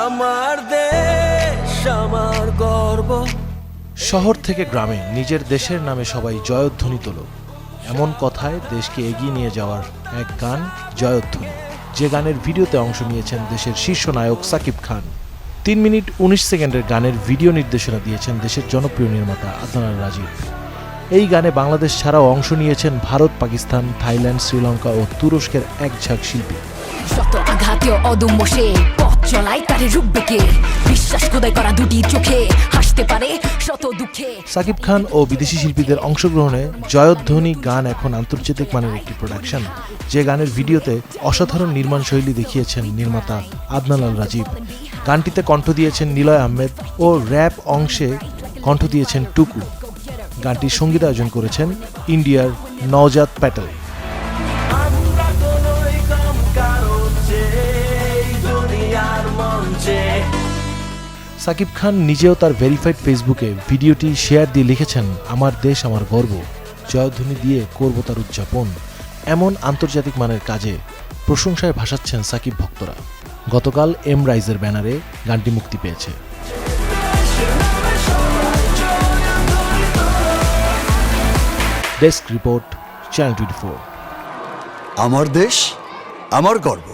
আমার দেশ আমার গর্ব। শহর থেকে গ্রামে নিজের দেশের নামে সবাই জয়ধ্বনি তোলো, এমন কথায় দেশকে এগিয়ে নিয়ে যাওয়ার এক গান জয়ধ্বনি, যে গানের ভিডিওতে অংশ নিয়েছেন দেশের শীর্ষ নায়ক সাকিব খান। 3 মিনিট 19 সেকেন্ডের গানের ভিডিও নির্দেশনা দিয়েছেন দেশের জনপ্রিয় নির্মাতা আদনান রাজীব। এই গানে বাংলাদেশ ছাড়াও অংশ নিয়েছেন ভারত, পাকিস্তান, থাইল্যান্ড, শ্রীলঙ্কা ও তুরস্কের এক ঝাঁক শিল্পী। শত আঘাতে অদম্য সে পথ চলাই তারে রুখবে কে, বিশ্বাস খোদাই করা দুটি চোখে হাসতে পারে শত দুঃখে। সাকিব খান ও বিদেশি শিল্পীদের অংশগ্রহণে জয়ধ্বনি গান এখন আন্তর্জাতিক মানের একটি প্রোডাকশন, যে গানের ভিডিওতে অসাধারণ নির্মাণ শৈলী দেখিয়েছেন নির্মাতা আদনান রাজীব। গানটিতে কণ্ঠ দিয়েছেন নিলয় আহমেদ ও র্যাপ অংশে কণ্ঠ দিয়েছেন টুকু। গানটির সঙ্গীতায়োজন করেছেন ইন্ডিয়ার নওজাত প্যাটেল। সাকিব খান নিজেও তার ভেরিফাইড ফেসবুকে ভিডিওটি শেয়ার দিয়ে লিখেছেন, আমার দেশ আমার গর্ব, জয়ধ্বনি দিয়ে করব তার উদযাপন। এমন আন্তর্জাতিক মানের কাজে প্রশংসায় ভাসাচ্ছেন সাকিব ভক্তরা। গতকাল এম রাইজের ব্যানারে গানটি মুক্তি পেয়েছে। Desk report, channel 24। আমার দেশ আমার গর্ব।